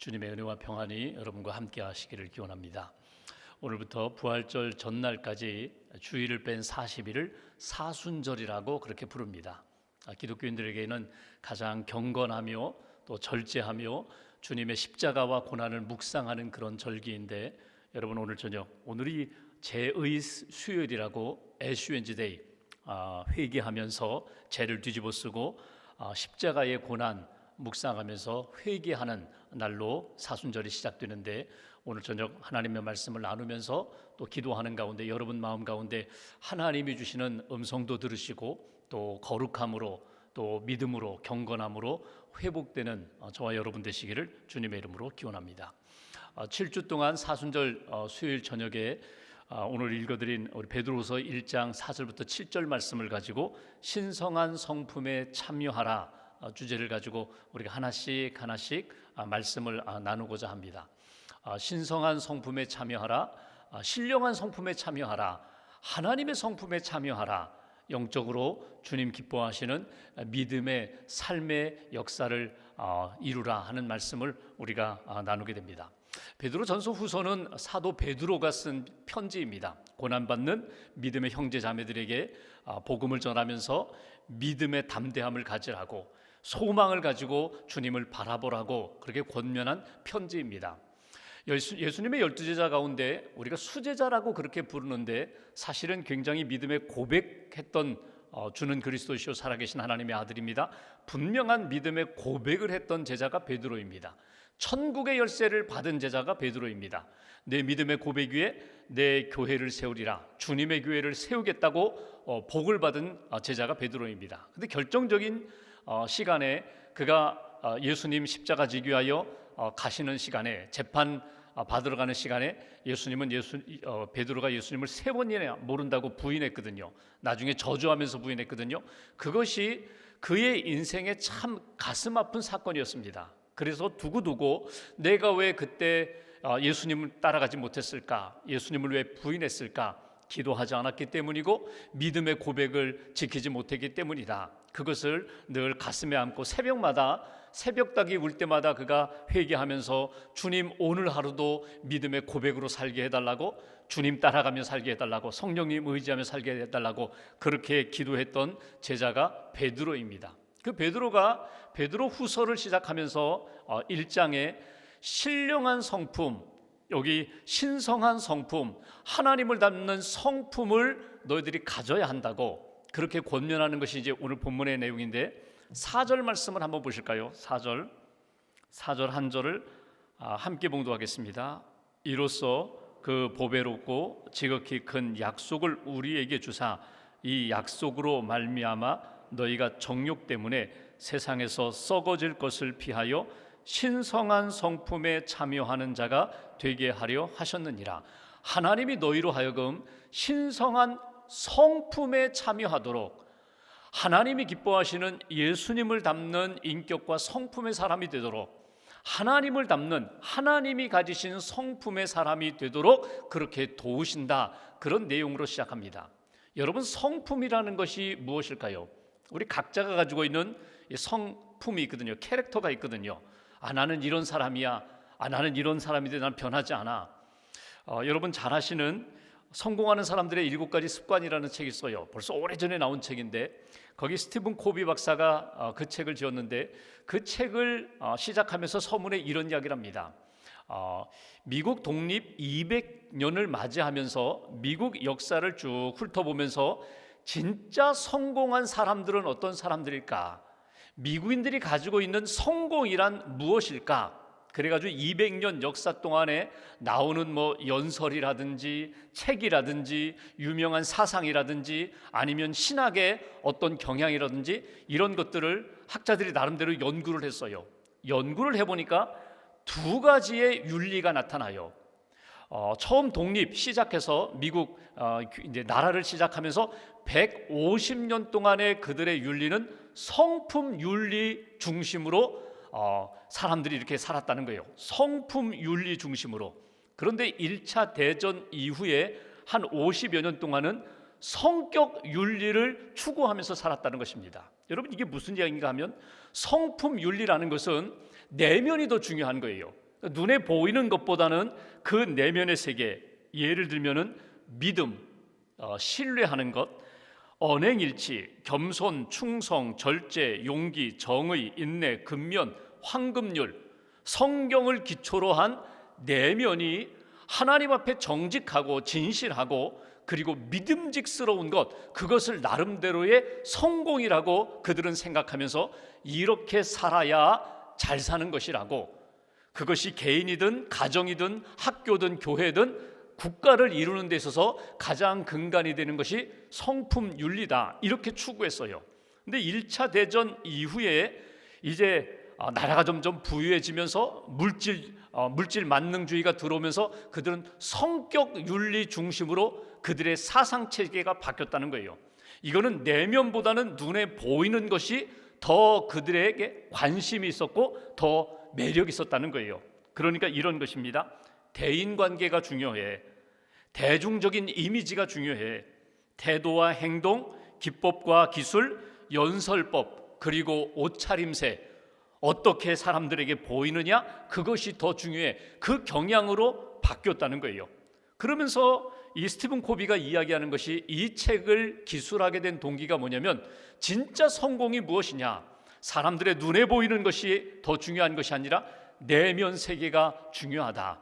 주님의 은혜와 평안이 여러분과 함께 하시기를 기원합니다. 오늘부터 부활절 전날까지 주일을 뺀 40일을 사순절이라고 그렇게 부릅니다. 기독교인들에게는 가장 경건하며 또 절제하며 주님의 십자가와 고난을 묵상하는 그런 절기인데, 여러분 오늘 저녁, 오늘이 죄의 수요일이라고 애쉬 웬즈데이, 회개하면서 죄를 뒤집어 쓰고 십자가의 고난 묵상하면서 회개하는 날로 사순절이 시작되는데, 오늘 저녁 하나님의 말씀을 나누면서 또 기도하는 가운데 여러분 마음 가운데 하나님이 주시는 음성도 들으시고 또 거룩함으로 또 믿음으로 경건함으로 회복되는 저와 여러분 되시기를 주님의 이름으로 기원합니다. 7주 동안 사순절 수요일 저녁에 오늘 읽어드린 우리 베드로후서 1장 4절부터 7절 말씀을 가지고 신성한 성품에 참여하라 주제를 가지고 우리가 하나씩 말씀을 나누고자 합니다. 신성한 성품에 참여하라, 신령한 성품에 참여하라, 하나님의 성품에 참여하라, 영적으로 주님 기뻐하시는 믿음의 삶의 역사를 이루라 하는 말씀을 우리가 나누게 됩니다. 베드로전서 후서는 사도 베드로가 쓴 편지입니다. 고난받는 믿음의 형제 자매들에게 복음을 전하면서 믿음의 담대함을 가지라고, 소망을 가지고 주님을 바라보라고 그렇게 권면한 편지입니다. 예수님의 12제자 가운데 우리가 수제자라고 그렇게 부르는데, 사실은 굉장히 믿음의 고백했던 주는 그리스도시요 살아계신 하나님의 아들입니다. 분명한 믿음의 고백을 했던 제자가 베드로입니다. 천국의 열쇠를 받은 제자가 베드로입니다. 내 믿음의 고백 위에 내 교회를 세우리라, 주님의 교회를 세우겠다고 복을 받은 제자가 베드로입니다. 그런데 결정적인 시간에 그가 예수님 십자가 지기 위하여 가시는 시간에, 재판 받으러 가는 시간에 베드로가 예수님을 3번이나 모른다고 부인했거든요. 나중에 저주하면서 부인했거든요. 그것이 그의 인생에 참 가슴 아픈 사건이었습니다. 그래서 두고두고 내가 왜 그때 예수님을 따라가지 못했을까, 예수님을 왜 부인했을까, 기도하지 않았기 때문이고 믿음의 고백을 지키지 못했기 때문이다. 그것을 늘 가슴에 안고 새벽닭이 울 때마다 그가 회개하면서 주님 오늘 하루도 믿음의 고백으로 살게 해달라고, 주님 따라가며 살게 해달라고, 성령님 의지하며 살게 해달라고 그렇게 기도했던 제자가 베드로입니다. 그 베드로가 베드로 후서를 시작하면서 1장에 신령한 성품, 여기 신성한 성품, 하나님을 닮는 성품을 너희들이 가져야 한다고 그렇게 권면하는 것이 이제 오늘 본문의 내용인데, 4절 말씀을 한번 보실까요? 4절 한 절을 함께 봉독하겠습니다. 이로써 그 보배롭고 지극히 큰 약속을 우리에게 주사 이 약속으로 말미암아 너희가 정욕 때문에 세상에서 썩어질 것을 피하여 신성한 성품에 참여하는 자가 되게 하려 하셨느니라. 하나님이 너희로 하여금 신성한 성품에 참여하도록, 하나님이 기뻐하시는 예수님을 닮는 인격과 성품의 사람이 되도록, 하나님을 닮는, 하나님이 가지신 성품의 사람이 되도록 그렇게 도우신다, 그런 내용으로 시작합니다. 여러분, 성품이라는 것이 무엇일까요? 우리 각자가 가지고 있는 성품이 있거든요. 캐릭터가 있거든요. 나는 이런 사람이야, 나는 이런 사람인데 난 변하지 않아. 여러분 잘 아시는 성공하는 사람들의 7가지 습관이라는 책이 있어요. 벌써 오래전에 나온 책인데, 거기 스티븐 코비 박사가 그 책을 지었는데, 그 책을 시작하면서 서문에 이런 이야기를 합니다. 미국 독립 200년을 맞이하면서 미국 역사를 쭉 훑어보면서 진짜 성공한 사람들은 어떤 사람들일까? 미국인들이 가지고 있는 성공이란 무엇일까? 그래가지고 200년 역사 동안에 나오는 연설이라든지 책이라든지 유명한 사상이라든지 아니면 신학의 어떤 경향이라든지 이런 것들을 학자들이 나름대로 연구를 했어요. 연구를 해보니까 2가지의 윤리가 나타나요. 처음 독립 시작해서 미국 이제 나라를 시작하면서 150년 동안의 그들의 윤리는 성품 윤리 중심으로 사람들이 이렇게 살았다는 거예요. 성품 윤리 중심으로. 그런데 1차 대전 이후에 한 50여 년 동안은 성격 윤리를 추구하면서 살았다는 것입니다. 여러분, 이게 무슨 이야기인가 하면 성품 윤리라는 것은 내면이 더 중요한 거예요. 눈에 보이는 것보다는 그 내면의 세계, 예를 들면은 믿음, 신뢰하는 것, 언행일치, 겸손, 충성, 절제, 용기, 정의, 인내, 근면, 황금률, 성경을 기초로 한 내면이 하나님 앞에 정직하고 진실하고 그리고 믿음직스러운 것, 그것을 나름대로의 성공이라고 그들은 생각하면서 이렇게 살아야 잘 사는 것이라고, 그것이 개인이든 가정이든 학교든 교회든 국가를 이루는 데 있어서 가장 근간이 되는 것이 성품 윤리다, 이렇게 추구했어요. 근데 1차 대전 이후에 이제 나라가 점점 부유해지면서 물질 만능주의가 들어오면서 그들은 성격 윤리 중심으로 그들의 사상 체계가 바뀌었다는 거예요. 이거는 내면보다는 눈에 보이는 것이 더 그들에게 관심이 있었고 더 매력이 있었다는 거예요. 그러니까 이런 것입니다. 대인관계가 중요해. 대중적인 이미지가 중요해. 태도와 행동, 기법과 기술, 연설법, 그리고 옷차림새, 어떻게 사람들에게 보이느냐, 그것이 더 중요해. 그 경향으로 바뀌었다는 거예요. 그러면서 이 스티븐 코비가 이야기하는 것이, 이 책을 기술하게 된 동기가 뭐냐면, 진짜 성공이 무엇이냐, 사람들의 눈에 보이는 것이 더 중요한 것이 아니라 내면 세계가 중요하다.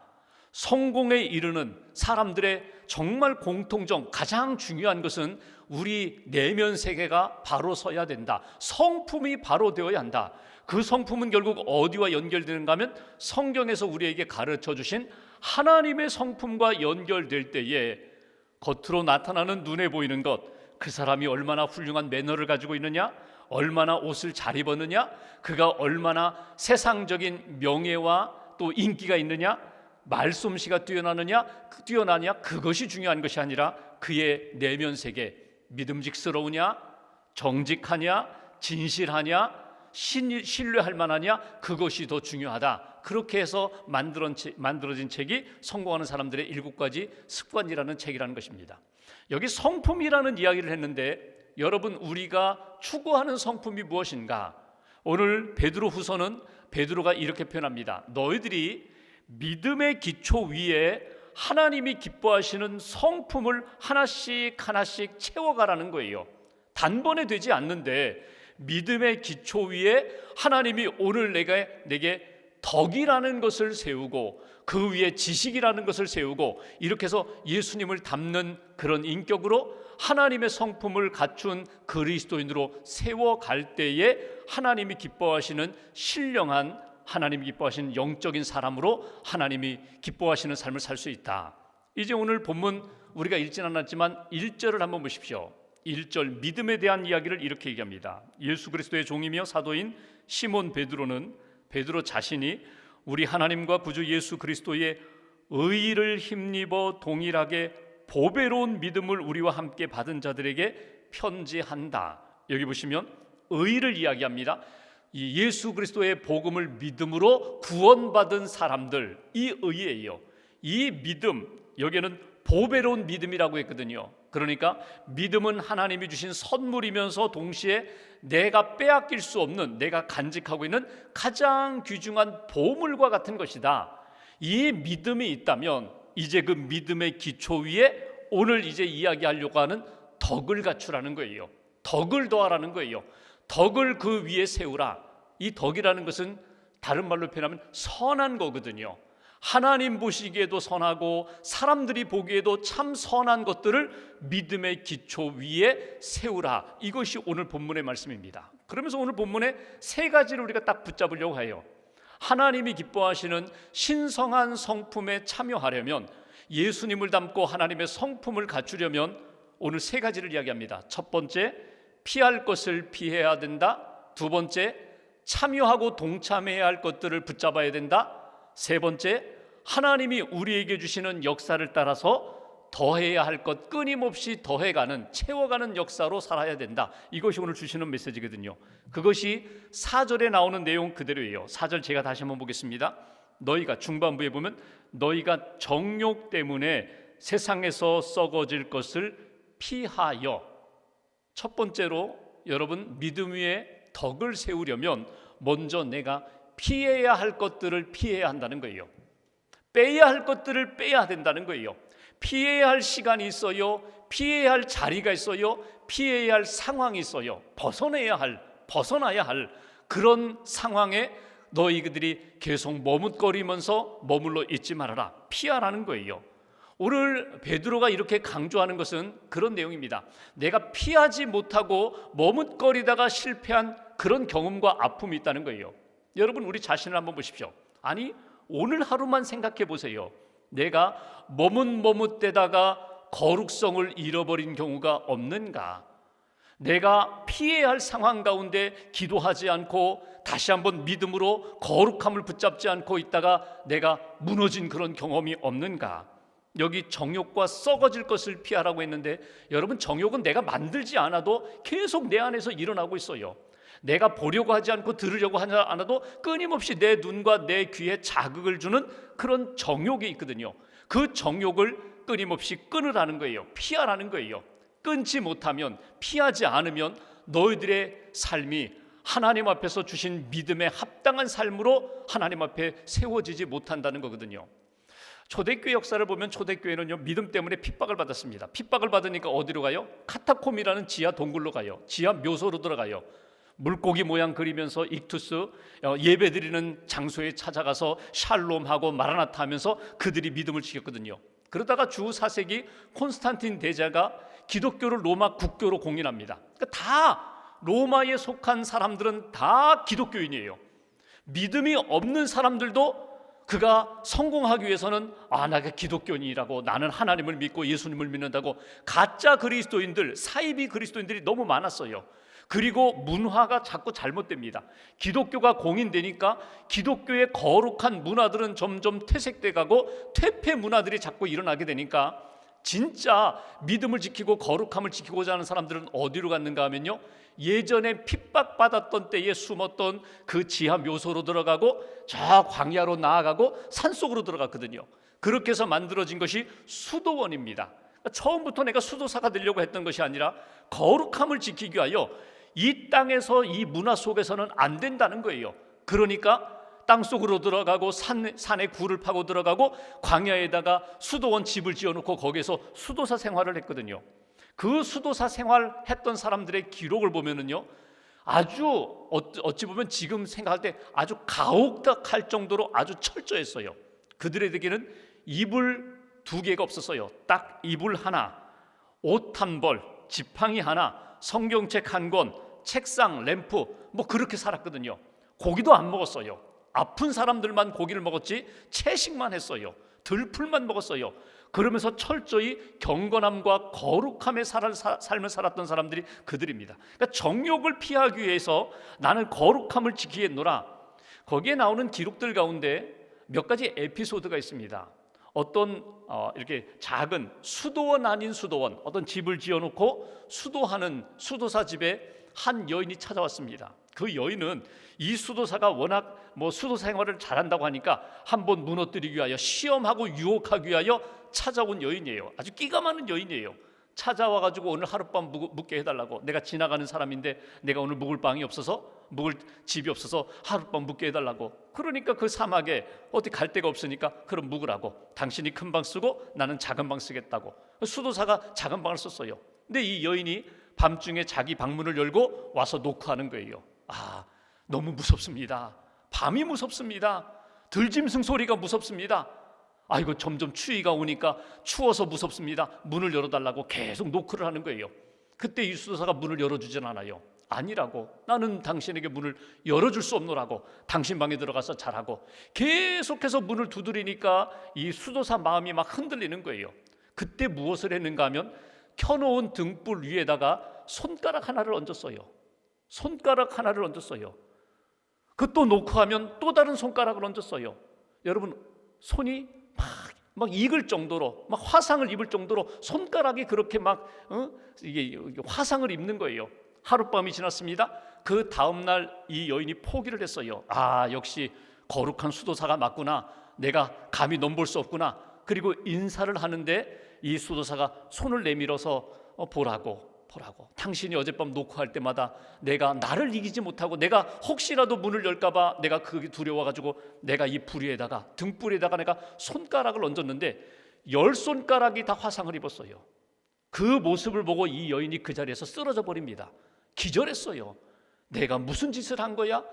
성공에 이르는 사람들의 정말 공통점, 가장 중요한 것은 우리 내면 세계가 바로 서야 된다. 성품이 바로 되어야 한다. 그 성품은 결국 어디와 연결되는가 하면 성경에서 우리에게 가르쳐 주신 하나님의 성품과 연결될 때에 겉으로 나타나는 눈에 보이는 것, 그 사람이 얼마나 훌륭한 매너를 가지고 있느냐, 얼마나 옷을 잘 입었느냐, 그가 얼마나 세상적인 명예와 또 인기가 있느냐, 말솜씨가 뛰어나냐, 그것이 중요한 것이 아니라 그의 내면 세계, 믿음직스러우냐, 정직하냐, 진실하냐, 신뢰할 만하냐, 그것이 더 중요하다. 그렇게 해서 만들어진 책이 성공하는 사람들의 7가지 습관이라는 책이라는 것입니다. 여기 성품이라는 이야기를 했는데, 여러분, 우리가 추구하는 성품이 무엇인가? 오늘 베드로후서는 베드로가 이렇게 표현합니다. 너희들이 믿음의 기초 위에 하나님이 기뻐하시는 성품을 하나씩 하나씩 채워가라는 거예요. 단번에 되지 않는데 믿음의 기초 위에 하나님이 오늘 내게 덕이라는 것을 세우고 그 위에 지식이라는 것을 세우고 이렇게 해서 예수님을 닮는 그런 인격으로 하나님의 성품을 갖춘 그리스도인으로 세워갈 때에 하나님이 기뻐하시는 신령한, 하나님이 기뻐하시는 영적인 사람으로 하나님이 기뻐하시는 삶을 살 수 있다. 이제 오늘 본문 우리가 읽진 않았지만 1절을 한번 보십시오. 1절 믿음에 대한 이야기를 이렇게 얘기합니다. 예수 그리스도의 종이며 사도인 시몬 베드로 자신이 우리 하나님과 구주 예수 그리스도의 의의를 힘입어 동일하게 보배로운 믿음을 우리와 함께 받은 자들에게 편지한다. 여기 보시면 의의를 이야기합니다. 이 예수 그리스도의 복음을 믿음으로 구원받은 사람들, 이 의의예요. 이 믿음, 여기에는 보배로운 믿음이라고 했거든요. 그러니까 믿음은 하나님이 주신 선물이면서 동시에 내가 빼앗길 수 없는, 내가 간직하고 있는 가장 귀중한 보물과 같은 것이다. 이 믿음이 있다면 이제 그 믿음의 기초 위에 오늘 이제 이야기하려고 하는 덕을 갖추라는 거예요. 덕을 더하라는 거예요. 덕을 그 위에 세우라. 이 덕이라는 것은 다른 말로 표현하면 선한 거거든요. 하나님 보시기에도 선하고 사람들이 보기에도 참 선한 것들을 믿음의 기초 위에 세우라. 이것이 오늘 본문의 말씀입니다. 그러면서 오늘 본문에 3가지를 우리가 딱 붙잡으려고 해요. 하나님이 기뻐하시는 신성한 성품에 참여하려면, 예수님을 닮고 하나님의 성품을 갖추려면 오늘 3가지를 이야기합니다. 첫 번째, 피할 것을 피해야 된다. 2번째, 참여하고 동참해야 할 것들을 붙잡아야 된다. 3번째, 하나님이 우리에게 주시는 역사를 따라서 더해야 할 것, 끊임없이 더해가는, 채워가는 역사로 살아야 된다. 이것이 오늘 주시는 메시지거든요. 그것이 4절에 나오는 내용 그대로예요. 4절 제가 다시 한번 보겠습니다. 너희가, 중반부에 보면 너희가 정욕 때문에 세상에서 썩어질 것을 피하여. 첫 번째로 여러분, 믿음 위에 덕을 세우려면 먼저 내가 피해야 할 것들을 피해야 한다는 거예요. 빼야 할 것들을 빼야 된다는 거예요. 피해야 할 시간이 있어요. 피해야 할 자리가 있어요. 피해야 할 상황이 있어요. 벗어나야 할 그런 상황에 너희들이 계속 머뭇거리면서 머물러 있지 말아라. 피하라는 거예요. 오늘 베드로가 이렇게 강조하는 것은 그런 내용입니다. 내가 피하지 못하고 머뭇거리다가 실패한 그런 경험과 아픔이 있다는 거예요. 여러분, 우리 자신을 한번 보십시오. 아니, 오늘 하루만 생각해 보세요. 내가 머뭇대다가 거룩성을 잃어버린 경우가 없는가? 내가 피해야 할 상황 가운데 기도하지 않고 다시 한번 믿음으로 거룩함을 붙잡지 않고 있다가 내가 무너진 그런 경험이 없는가? 여기 정욕과 썩어질 것을 피하라고 했는데, 여러분, 정욕은 내가 만들지 않아도 계속 내 안에서 일어나고 있어요. 내가 보려고 하지 않고 들으려고 하지 않아도 끊임없이 내 눈과 내 귀에 자극을 주는 그런 정욕이 있거든요. 그 정욕을 끊임없이 끊으라는 거예요. 피하라는 거예요. 끊지 못하면, 피하지 않으면 너희들의 삶이 하나님 앞에서 주신 믿음에 합당한 삶으로 하나님 앞에 세워지지 못한다는 거거든요. 초대교회 역사를 보면 초대교회는요, 믿음 때문에 핍박을 받았습니다. 핍박을 받으니까 어디로 가요? 카타콤이라는 지하 동굴로 가요. 지하 묘소로 들어가요. 물고기 모양 그리면서 익투스, 예배드리는 장소에 찾아가서 샬롬하고 마라나타 하면서 그들이 믿음을 지켰거든요. 그러다가 주 4세기 콘스탄틴 대제가 기독교를 로마 국교로 공인합니다. 그러니까 다 로마에 속한 사람들은 다 기독교인이에요. 믿음이 없는 사람들도 그가 성공하기 위해서는 내가 기독교인이라고, 나는 하나님을 믿고 예수님을 믿는다고, 가짜 그리스도인들, 사이비 그리스도인들이 너무 많았어요. 그리고 문화가 자꾸 잘못됩니다. 기독교가 공인되니까 기독교의 거룩한 문화들은 점점 퇴색돼 가고 퇴폐 문화들이 자꾸 일어나게 되니까 진짜 믿음을 지키고 거룩함을 지키고자 하는 사람들은 어디로 갔는가 하면요, 예전에 핍박받았던 때에 숨었던 그 지하 묘소로 들어가고 저 광야로 나아가고 산속으로 들어갔거든요. 그렇게 해서 만들어진 것이 수도원입니다. 처음부터 내가 수도사가 되려고 했던 것이 아니라 거룩함을 지키기 위하여 이 땅에서, 이 문화 속에서는 안 된다는 거예요. 그러니까 땅속으로 들어가고 산에 굴을 파고 들어가고 광야에다가 수도원 집을 지어놓고 거기에서 수도사 생활을 했거든요. 그 수도사 생활했던 사람들의 기록을 보면은요, 아주 어찌 보면 지금 생각할 때 아주 가혹할 정도로 아주 철저했어요. 그들에게는 이불 2개가 없었어요. 딱 이불 하나, 옷 한 벌, 지팡이 하나, 성경책 1권, 책상, 램프, 뭐 그렇게 살았거든요. 고기도 안 먹었어요. 아픈 사람들만 고기를 먹었지 채식만 했어요. 들풀만 먹었어요. 그러면서 철저히 경건함과 거룩함의 삶을 살았던 사람들이 그들입니다. 그러니까 정욕을 피하기 위해서 나는 거룩함을 지키겠노라. 거기에 나오는 기록들 가운데 몇 가지 에피소드가 있습니다. 어떤 이렇게 작은 수도원 아닌 수도원, 어떤 집을 지어놓고 수도하는 수도사 집에 한 여인이 찾아왔습니다. 그 여인은 이 수도사가 워낙 수도 생활을 잘한다고 하니까 한번 무너뜨리기 위하여, 시험하고 유혹하기 위하여 찾아온 여인이에요. 아주 끼가 많은 여인이에요. 찾아와가지고 오늘 하룻밤 묵게 해달라고, 내가 지나가는 사람인데 내가 오늘 묵을 집이 없어서 하룻밤 묵게 해달라고. 그러니까 그 사막에 어디 갈 데가 없으니까 그럼 묵으라고, 당신이 큰 방 쓰고 나는 작은 방 쓰겠다고. 수도사가 작은 방을 썼어요. 근데 이 여인이 밤중에 자기 방문을 열고 와서 노크하는 거예요. 너무 무섭습니다. 밤이 무섭습니다. 들짐승 소리가 무섭습니다. 이거 점점 추위가 오니까 추워서 무섭습니다. 문을 열어달라고 계속 노크를 하는 거예요. 그때 이 수도사가 문을 열어주진 않아요. 아니라고, 나는 당신에게 문을 열어줄 수 없노라고, 당신 방에 들어가서 자라고. 계속해서 문을 두드리니까 이 수도사 마음이 막 흔들리는 거예요. 그때 무엇을 했는가 하면 켜놓은 등불 위에다가 손가락 하나를 얹었어요. 손가락 하나를 얹었어요. 그 또 노크하면 또 다른 손가락을 얹었어요. 여러분, 손이 막 익을 정도로, 막 화상을 입을 정도로 손가락이 그렇게 이게 화상을 입는 거예요. 하룻밤이 지났습니다. 그 다음날 이 여인이 포기를 했어요. 역시 거룩한 수도사가 맞구나. 내가 감히 넘볼 수 없구나. 그리고 인사를 하는데 이 수도사가 손을 내밀어서 보라고 보라고. 당신이 어젯밤 녹화할 때마다 내가 나를 이기지 못하고 내가 혹시라도 문을 열까봐 내가 그게 두려워가지고 내가 이 불 위에다가 등불에다가 내가 손가락을 얹었는데 10손가락이 다 화상을 입었어요. 그 모습을 보고 이 여인이 그 자리에서 쓰러져 버립니다. 기절했어요. 내가 무슨 짓을 한 거야?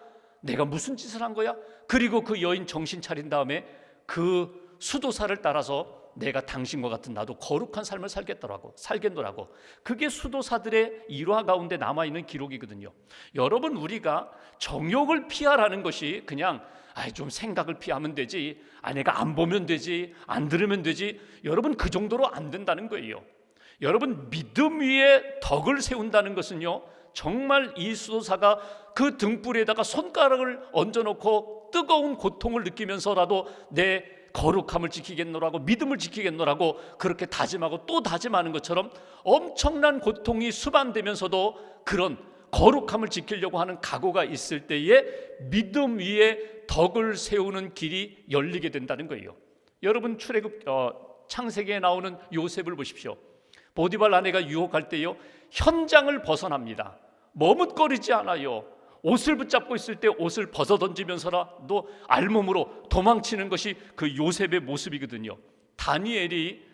내가 무슨 짓을 한 거야? 그리고 그 여인 정신 차린 다음에 그 수도사를 따라서 내가 당신과 같은 나도 거룩한 삶을 살겠노라고. 그게 수도사들의 일화 가운데 남아있는 기록이거든요. 여러분, 우리가 정욕을 피하라는 것이 그냥 좀 생각을 피하면 되지, 내가 안 보면 되지, 안 들으면 되지, 여러분 그 정도로 안 된다는 거예요. 여러분, 믿음 위에 덕을 세운다는 것은요, 정말 이 수도사가 그 등불에다가 손가락을 얹어놓고 뜨거운 고통을 느끼면서라도 내 거룩함을 지키겠노라고, 믿음을 지키겠노라고 그렇게 다짐하고 또 다짐하는 것처럼 엄청난 고통이 수반되면서도 그런 거룩함을 지키려고 하는 각오가 있을 때에 믿음 위에 덕을 세우는 길이 열리게 된다는 거예요. 여러분, 출애굽 창세기에 나오는 요셉을 보십시오. 보디발 아내가 유혹할 때요, 현장을 벗어납니다. 머뭇거리지 않아요. 옷을 붙잡고 있을 때 옷을 벗어 던지면서라도 알몸으로 도망치는 것이 그 요셉의 모습이거든요. 다니엘이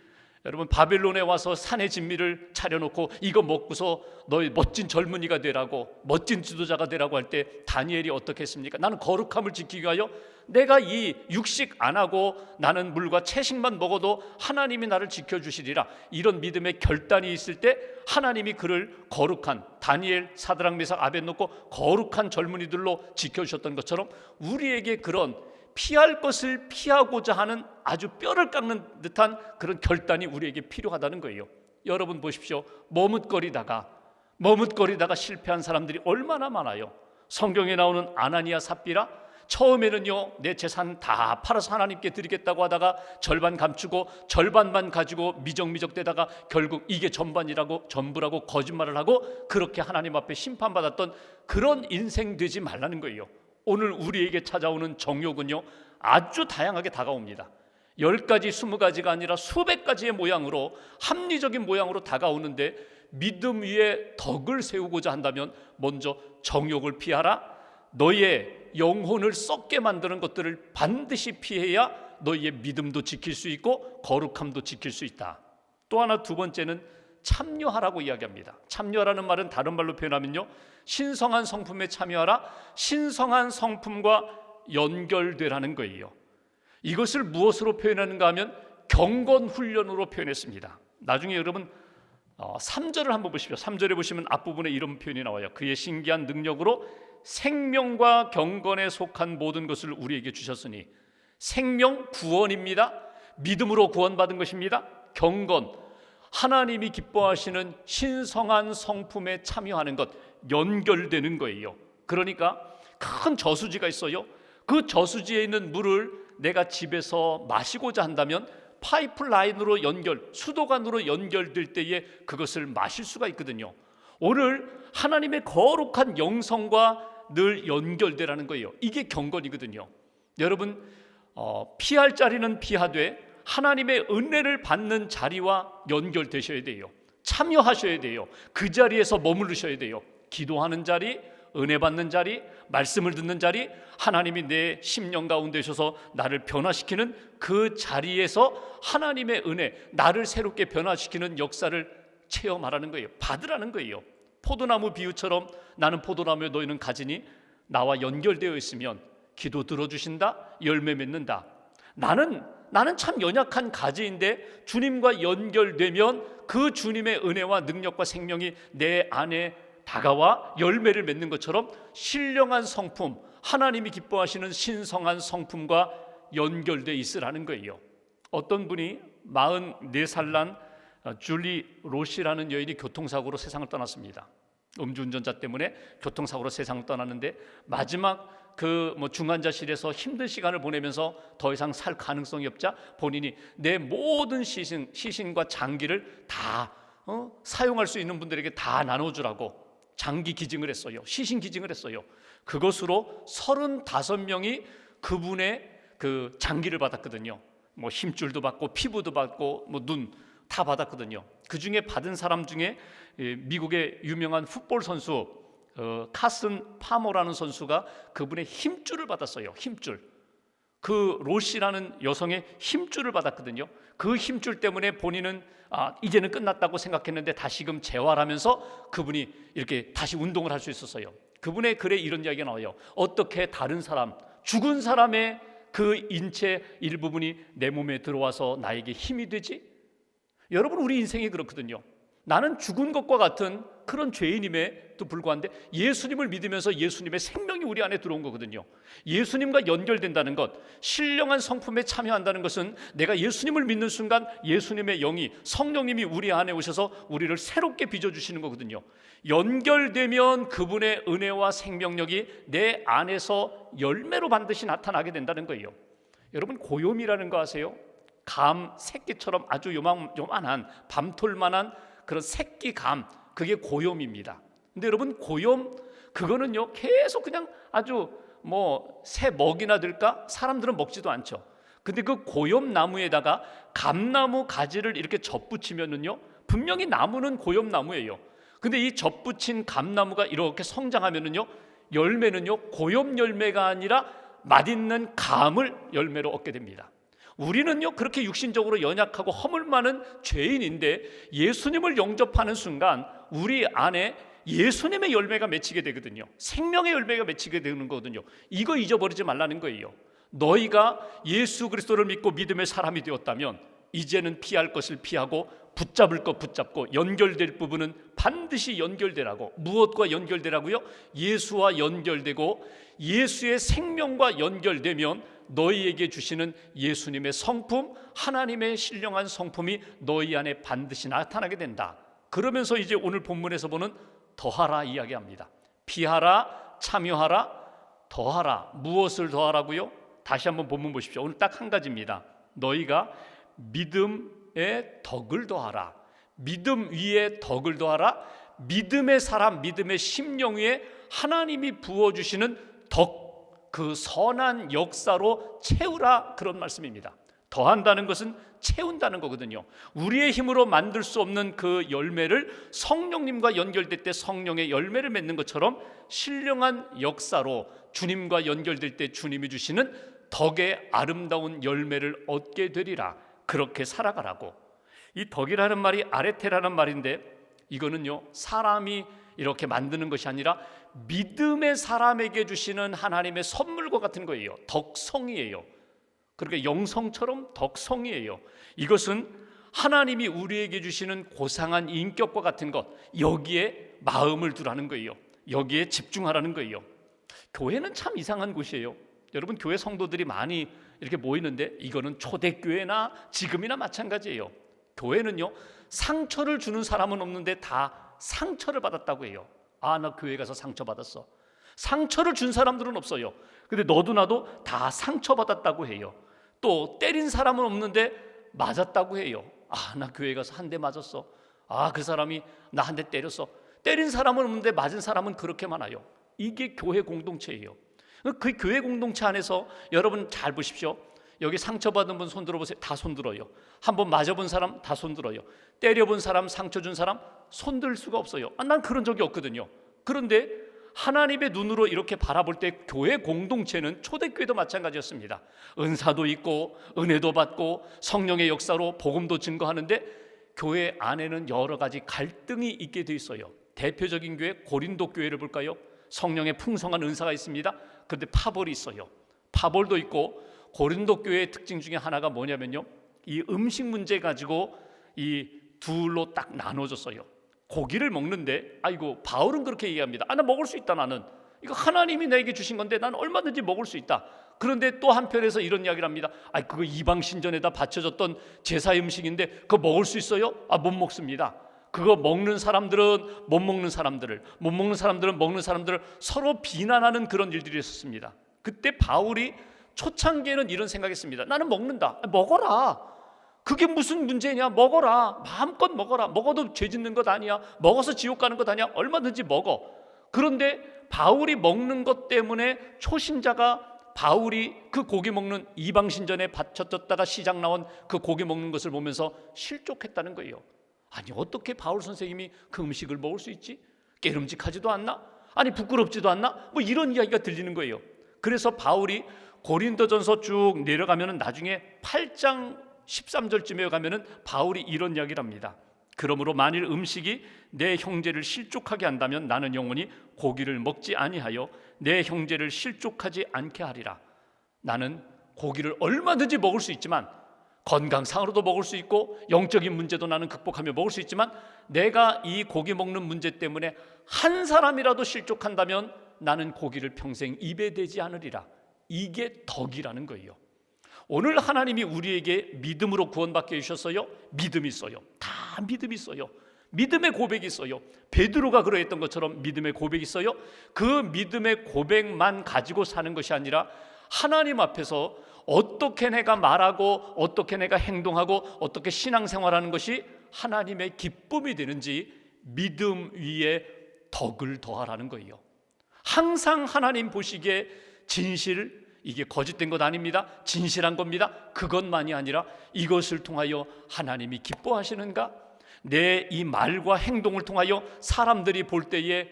여러분 바벨론에 와서 산의 진미를 차려놓고 이거 먹고서 너희 멋진 젊은이가 되라고, 멋진 지도자가 되라고 할 때 다니엘이 어떻게 했습니까? 나는 거룩함을 지키기 위하여 내가 이 육식 안 하고 나는 물과 채식만 먹어도 하나님이 나를 지켜주시리라, 이런 믿음의 결단이 있을 때 하나님이 그를 거룩한, 다니엘, 사드락, 메삭, 아벳노고 거룩한 젊은이들로 지켜주셨던 것처럼 우리에게 그런 피할 것을 피하고자 하는 아주 뼈를 깎는 듯한 그런 결단이 우리에게 필요하다는 거예요. 여러분 보십시오. 머뭇거리다가 실패한 사람들이 얼마나 많아요. 성경에 나오는 아나니아 삽비라, 처음에는요 내 재산 다 팔아서 하나님께 드리겠다고 하다가 절반 감추고 절반만 가지고 미적미적대다가 결국 이게 전부라고 거짓말을 하고 그렇게 하나님 앞에 심판받았던 그런 인생 되지 말라는 거예요. 오늘 우리에게 찾아오는 정욕은요 아주 다양하게 다가옵니다. 10가지, 20가지가 아니라 수백 가지의 모양으로, 합리적인 모양으로 다가오는데 믿음 위에 덕을 세우고자 한다면 먼저 정욕을 피하라. 너의 영혼을 썩게 만드는 것들을 반드시 피해야 너희의 믿음도 지킬 수 있고 거룩함도 지킬 수 있다. 또 하나, 두 번째는 참여하라고 이야기합니다. 참여라는 말은 다른 말로 표현하면요, 신성한 성품에 참여하라, 신성한 성품과 연결되라는 거예요. 이것을 무엇으로 표현하는가 하면 경건훈련으로 표현했습니다. 나중에 여러분 3절을 한번 보십시오. 3절에 보시면 앞부분에 이런 표현이 나와요. 그의 신기한 능력으로 생명과 경건에 속한 모든 것을 우리에게 주셨으니, 생명 구원입니다. 믿음으로 구원받은 것입니다. 경건, 하나님이 기뻐하시는 신성한 성품에 참여하는 것, 연결되는 거예요. 그러니까 큰 저수지가 있어요. 그 저수지에 있는 물을 내가 집에서 마시고자 한다면 파이프라인으로 수도관으로 연결될 때에 그것을 마실 수가 있거든요. 오늘 하나님의 거룩한 영성과 늘 연결되라는 거예요. 이게 경건이거든요. 여러분, 피할 자리는 피하되 하나님의 은혜를 받는 자리와 연결되셔야 돼요. 참여하셔야 돼요. 그 자리에서 머무르셔야 돼요. 기도하는 자리, 은혜 받는 자리, 말씀을 듣는 자리, 하나님이 내 심령 가운데 오셔서 나를 변화시키는 그 자리에서 하나님의 은혜, 나를 새롭게 변화시키는 역사를 체험하라는 거예요. 받으라는 거예요. 포도나무 비유처럼 나는 포도나무에 너희는 가지니 나와 연결되어 있으면 기도 들어주신다, 열매 맺는다. 나는 참 연약한 가지인데 주님과 연결되면 그 주님의 은혜와 능력과 생명이 내 안에 다가와 열매를 맺는 것처럼 신령한 성품, 하나님이 기뻐하시는 신성한 성품과 연결되어 있으라는 거예요. 어떤 분이 44살 난 줄리 로시라는 여인이 교통사고로 세상을 떠났습니다. 음주운전자 때문에 교통사고로 세상을 떠났는데 마지막 중환자실에서 힘든 시간을 보내면서 더 이상 살 가능성이 없자 본인이 내 모든 시신과 장기를 다 사용할 수 있는 분들에게 다 나눠주라고 장기 기증을 했어요. 시신 기증을 했어요. 그것으로 35명이 그분의 그 장기를 받았거든요. 힘줄도 받고 피부도 받고 눈 다 받았거든요. 그 중에 받은 사람 중에 미국의 유명한 풋볼 선수 카슨 파머라는 선수가 그분의 힘줄을 받았어요. 힘줄. 그 로시라는 여성의 힘줄을 받았거든요. 그 힘줄 때문에 본인은 이제는 끝났다고 생각했는데 다시금 재활하면서 그분이 이렇게 다시 운동을 할 수 있었어요. 그분의 글에 이런 이야기가 나와요. 어떻게 다른 사람, 죽은 사람의 그 인체 일부분이 내 몸에 들어와서 나에게 힘이 되지? 여러분, 우리 인생이 그렇거든요. 나는 죽은 것과 같은 그런 죄인임에도 불구한데 예수님을 믿으면서 예수님의 생명이 우리 안에 들어온 거거든요. 예수님과 연결된다는 것, 신령한 성품에 참여한다는 것은 내가 예수님을 믿는 순간 예수님의 영이, 성령님이 우리 안에 오셔서 우리를 새롭게 빚어주시는 거거든요. 연결되면 그분의 은혜와 생명력이 내 안에서 열매로 반드시 나타나게 된다는 거예요. 여러분, 고요미라는 거 아세요? 감 새끼처럼 아주 요만한 밤톨만한 그런 새끼감, 그게 고염입니다. 근데 여러분, 고염 그거는요 계속 그냥 아주 새 먹이나 들까? 사람들은 먹지도 않죠. 근데 그 고염 나무에다가 감나무 가지를 이렇게 접붙이면은요 분명히 나무는 고염 나무예요. 근데 이 접붙인 감나무가 이렇게 성장하면은요 열매는요 고염 열매가 아니라 맛있는 감을 열매로 얻게 됩니다. 우리는요 그렇게 육신적으로 연약하고 허물 많은 죄인인데 예수님을 영접하는 순간 우리 안에 예수님의 열매가 맺히게 되거든요. 생명의 열매가 맺히게 되는 거거든요. 이거 잊어버리지 말라는 거예요. 너희가 예수 그리스도를 믿고 믿음의 사람이 되었다면 이제는 피할 것을 피하고 붙잡을 것 붙잡고 연결될 부분은 반드시 연결되라고. 무엇과 연결되라고요? 예수와 연결되고 예수의 생명과 연결되면 너희에게 주시는 예수님의 성품, 하나님의 신령한 성품이 너희 안에 반드시 나타나게 된다. 그러면서 이제 오늘 본문에서 보는 더하라 이야기합니다. 피하라, 참여하라, 더하라. 무엇을 더하라고요? 다시 한번 본문 보십시오. 오늘 딱 한 가지입니다. 너희가 믿음의 덕을 더하라. 믿음 위에 덕을 더하라. 믿음의 사람, 믿음의 심령 위에 하나님이 부어주시는 덕, 그 선한 역사로 채우라, 그런 말씀입니다. 더한다는 것은 채운다는 거거든요. 우리의 힘으로 만들 수 없는 그 열매를 성령님과 연결될 때 성령의 열매를 맺는 것처럼 신령한 역사로 주님과 연결될 때 주님이 주시는 덕의 아름다운 열매를 얻게 되리라. 그렇게 살아가라고. 이 덕이라는 말이 아레테라는 말인데 이거는요 사람이 이렇게 만드는 것이 아니라 믿음의 사람에게 주시는 하나님의 선물과 같은 거예요. 덕성이에요. 그러니까 영성처럼 덕성이에요. 이것은 하나님이 우리에게 주시는 고상한 인격과 같은 것, 여기에 마음을 두라는 거예요. 여기에 집중하라는 거예요. 교회는 참 이상한 곳이에요. 여러분, 교회 성도들이 많이 이렇게 모이는데 이거는 초대교회나 지금이나 마찬가지예요. 교회는요 상처를 주는 사람은 없는데 다 상처를 받았다고 해요. 나 교회 가서 상처받았어. 상처를 준 사람들은 없어요. 근데 너도 나도 다 상처받았다고 해요. 또 때린 사람은 없는데 맞았다고 해요. 나 교회 가서 한 대 맞았어. 그 사람이 나 한 대 때렸어. 때린 사람은 없는데 맞은 사람은 그렇게 많아요. 이게 교회 공동체예요. 그 교회 공동체 안에서 여러분 잘 보십시오. 여기 상처받은 분 손 들어보세요. 다 손 들어요. 한번 맞아본 사람 다 손 들어요. 때려본 사람, 상처 준 사람 손 들 수가 없어요. 난 그런 적이 없거든요. 그런데 하나님의 눈으로 이렇게 바라볼 때 교회 공동체는 초대교회도 마찬가지였습니다. 은사도 있고 은혜도 받고 성령의 역사로 복음도 증거하는데 교회 안에는 여러 가지 갈등이 있게 돼 있어요. 대표적인 교회 고린도 교회를 볼까요? 성령의 풍성한 은사가 있습니다. 그런데 파벌이 있어요. 파벌도 있고 고린도 교회의 특징 중에 하나가 뭐냐면요, 이 음식 문제 가지고 이 둘로 딱 나눠졌어요. 고기를 먹는데 바울은 그렇게 얘기합니다. 나 먹을 수 있다. 나는 이거 하나님이 내게 주신 건데 나는 얼마든지 먹을 수 있다. 그런데 또 한편에서 이런 이야기를 합니다. 그거 이방 신전에다 바쳐졌던 제사 음식인데 그거 먹을 수 있어요? 못 먹습니다. 그거 먹는 사람들은 못 먹는 사람들을, 못 먹는 사람들은 먹는 사람들을 서로 비난하는 그런 일들이 있었습니다. 그때 바울이 초창기에는 이런 생각했습니다. 나는 먹는다. 먹어라. 그게 무슨 문제냐? 먹어라. 마음껏 먹어라. 먹어도 죄 짓는 것 아니야. 먹어서 지옥 가는 것 아니야. 얼마든지 먹어. 그런데 바울이 먹는 것 때문에 초신자가 바울이 그 고기 먹는 이방 신전에 바쳐졌다가 시작 나온 그 고기 먹는 것을 보면서 실족했다는 거예요. 아니 어떻게 바울 선생님이 그 음식을 먹을 수 있지? 깨름직하지도 않나? 아니 부끄럽지도 않나? 뭐 이런 이야기가 들리는 거예요. 그래서 바울이 고린도전서 쭉 내려가면은 나중에 8장 13절쯤에 가면은 바울이 이런 이야기를 합니다. 그러므로 만일 음식이 내 형제를 실족하게 한다면 나는 영원히 고기를 먹지 아니하여 내 형제를 실족하지 않게 하리라. 나는 고기를 얼마든지 먹을 수 있지만, 건강상으로도 먹을 수 있고 영적인 문제도 나는 극복하며 먹을 수 있지만, 내가 이 고기 먹는 문제 때문에 한 사람이라도 실족한다면 나는 고기를 평생 입에 대지 않으리라. 이게 덕이라는 거예요. 오늘 하나님이 우리에게 믿음으로 구원받게 해주셨어요. 믿음이 있어요. 다 믿음이 있어요. 믿음의 고백이 있어요. 베드로가 그러했던 것처럼 믿음의 고백이 있어요. 그 믿음의 고백만 가지고 사는 것이 아니라 하나님 앞에서 어떻게 내가 말하고 어떻게 내가 행동하고 어떻게 신앙생활하는 것이 하나님의 기쁨이 되는지 믿음 위에 덕을 더하라는 거예요. 항상 하나님 보시기에 진실, 이게 거짓된 것 아닙니다. 진실한 겁니다. 그것만이 아니라 이것을 통하여 하나님이 기뻐하시는가? 내 이 말과 행동을 통하여 사람들이 볼 때에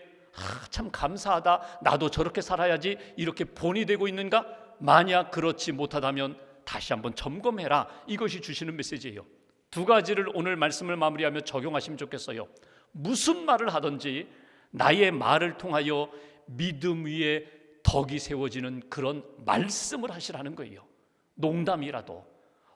참 감사하다, 나도 저렇게 살아야지, 이렇게 본이 되고 있는가? 만약 그렇지 못하다면 다시 한번 점검해라. 이것이 주시는 메시지예요. 두 가지를 오늘 말씀을 마무리하며 적용하시면 좋겠어요. 무슨 말을 하든지 나의 말을 통하여 믿음 위에 덕이 세워지는 그런 말씀을 하시라는 거예요. 농담이라도,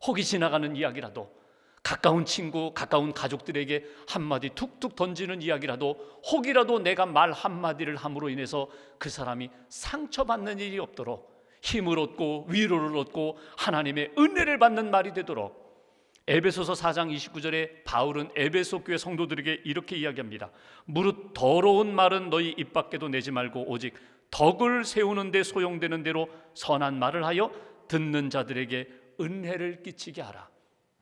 혹이 지나가는 이야기라도, 가까운 친구, 가까운 가족들에게 한마디 툭툭 던지는 이야기라도, 혹이라도 내가 말 한마디를 함으로 인해서 그 사람이 상처받는 일이 없도록, 힘을 얻고 위로를 얻고 하나님의 은혜를 받는 말이 되도록. 에베소서 4장 29절에 바울은 에베소 교회 성도들에게 이렇게 이야기합니다. 무릇 더러운 말은 너희 입 밖에도 내지 말고 오직 덕을 세우는 데 소용되는 대로 선한 말을 하여 듣는 자들에게 은혜를 끼치게 하라.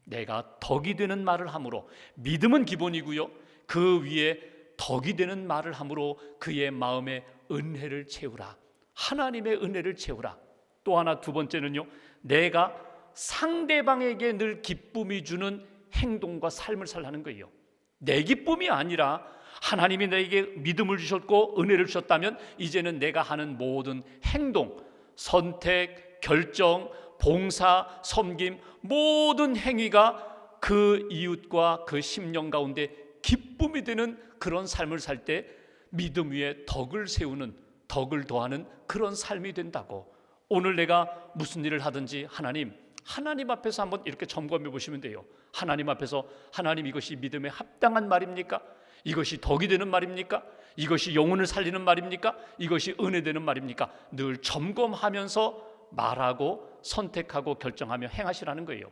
내가 덕이 되는 말을 함으로, 믿음은 기본이고요, 그 위에 덕이 되는 말을 함으로 그의 마음에 은혜를 채우라. 하나님의 은혜를 채우라. 또 하나, 두 번째는요, 내가 상대방에게 늘 기쁨이 주는 행동과 삶을 살라는 거예요. 내 기쁨이 아니라 하나님이 내게 믿음을 주셨고 은혜를 주셨다면 이제는 내가 하는 모든 행동, 선택, 결정, 봉사, 섬김, 모든 행위가 그 이웃과 그 심령 가운데 기쁨이 되는 그런 삶을 살 때 믿음 위에 덕을 세우는, 덕을 더하는 그런 삶이 된다고. 오늘 내가 무슨 일을 하든지 하나님 앞에서 한번 이렇게 점검해 보시면 돼요. 하나님 앞에서, 하나님 이것이 믿음에 합당한 말입니까? 이것이 덕이 되는 말입니까? 이것이 영혼을 살리는 말입니까? 이것이 은혜되는 말입니까? 늘 점검하면서 말하고 선택하고 결정하며 행하시라는 거예요.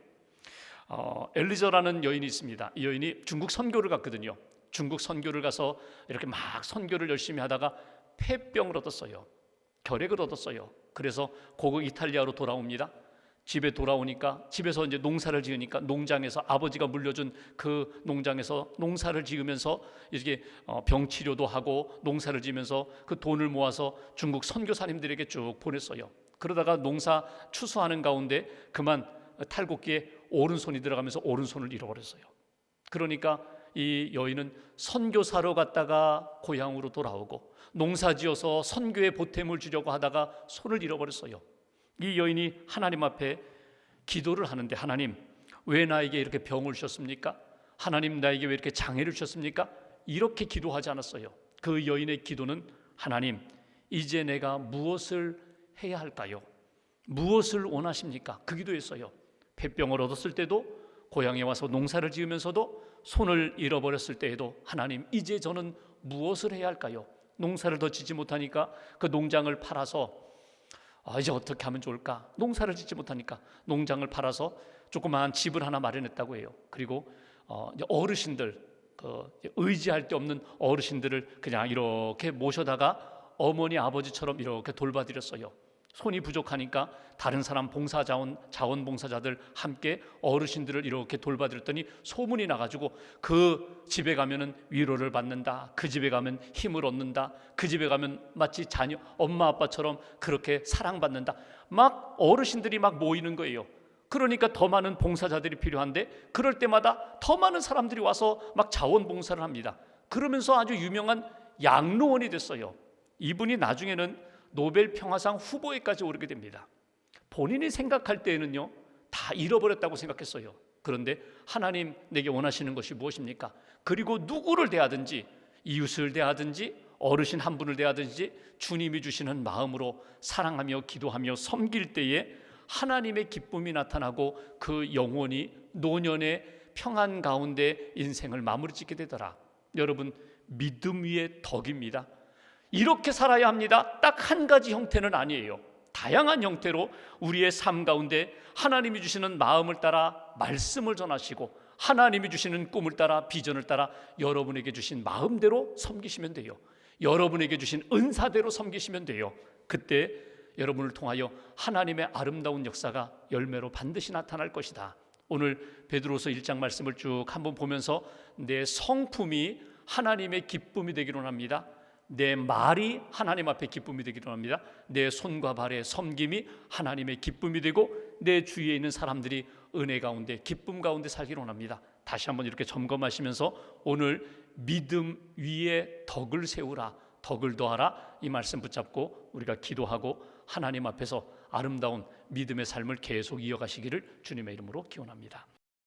엘리자라는 여인이 있습니다. 이 여인이 중국 선교를 갔거든요. 중국 선교를 가서 이렇게 막 선교를 열심히 하다가 폐병을 얻었어요. 결핵을 얻었어요. 그래서 고국 이탈리아로 돌아옵니다. 집에 돌아오니까, 집에서 이제 농사를 지으니까 농장에서 아버지가 물려준 그 농장에서 농사를 지으면서 이렇게 병 치료도 하고 농사를 지으면서 그 돈을 모아서 중국 선교사님들에게 쭉 보냈어요. 그러다가 농사 추수하는 가운데 그만 탈곡기에 오른손이 들어가면서 오른손을 잃어버렸어요. 그러니까 이 여인은 선교사로 갔다가 고향으로 돌아오고 농사지어서 선교에 보탬을 주려고 하다가 손을 잃어버렸어요. 이 여인이 하나님 앞에 기도를 하는데, 하나님 왜 나에게 이렇게 병을 주셨습니까? 하나님 나에게 왜 이렇게 장애를 주셨습니까? 이렇게 기도하지 않았어요. 그 여인의 기도는, 하나님 이제 내가 무엇을 해야 할까요? 무엇을 원하십니까? 그 기도였어요. 폐병을 얻었을 때도, 고향에 와서 농사를 지으면서도, 손을 잃어버렸을 때에도, 하나님 이제 저는 무엇을 해야 할까요? 농사를 더 짓지 못하니까 그 농장을 팔아서 이제 어떻게 하면 좋을까? 농사를 짓지 못하니까 농장을 팔아서 조그마한 집을 하나 마련했다고 해요. 그리고 이제 어르신들, 의지할 데 없는 어르신들을 그냥 이렇게 모셔다가 어머니 아버지처럼 이렇게 돌봐드렸어요. 손이 부족하니까 다른 사람 자원봉사자들 함께 어르신들을 이렇게 돌봐드렸더니 소문이 나가지고 그 집에 가면은 위로를 받는다, 그 집에 가면 힘을 얻는다, 그 집에 가면 마치 엄마 아빠처럼 그렇게 사랑받는다, 막 어르신들이 막 모이는 거예요. 그러니까 더 많은 봉사자들이 필요한데 그럴 때마다 더 많은 사람들이 와서 막 자원봉사를 합니다. 그러면서 아주 유명한 양로원이 됐어요. 이분이 나중에는 노벨 평화상 후보에까지 오르게 됩니다. 본인이 생각할 때에는요 다 잃어버렸다고 생각했어요. 그런데 하나님 내게 원하시는 것이 무엇입니까? 그리고 누구를 대하든지, 이웃을 대하든지 어르신 한 분을 대하든지 주님이 주시는 마음으로 사랑하며 기도하며 섬길 때에 하나님의 기쁨이 나타나고 그 영혼이 노년의 평안 가운데 인생을 마무리 짓게 되더라. 여러분, 믿음 위의 덕입니다. 이렇게 살아야 합니다. 딱 한 가지 형태는 아니에요. 다양한 형태로 우리의 삶 가운데 하나님이 주시는 마음을 따라 말씀을 전하시고 하나님이 주시는 꿈을 따라 비전을 따라 여러분에게 주신 마음대로 섬기시면 돼요. 여러분에게 주신 은사대로 섬기시면 돼요. 그때 여러분을 통하여 하나님의 아름다운 역사가 열매로 반드시 나타날 것이다. 오늘 베드로서 1장 말씀을 쭉 한번 보면서 내 성품이 하나님의 기쁨이 되기를 합니다. 내 말이 하나님 앞에 기쁨이 되기를 합니다. 내 손과 발의 섬김이 하나님의 기쁨이 되고 내 주위에 있는 사람들이 은혜 가운데 기쁨 가운데 살기를 원합니다. 다시 한번 이렇게 점검하시면서 오늘 믿음 위에 덕을 세우라, 덕을 더하라, 이 말씀 붙잡고 우리가 기도하고 하나님 앞에서 아름다운 믿음의 삶을 계속 이어가시기를 주님의 이름으로 기원합니다.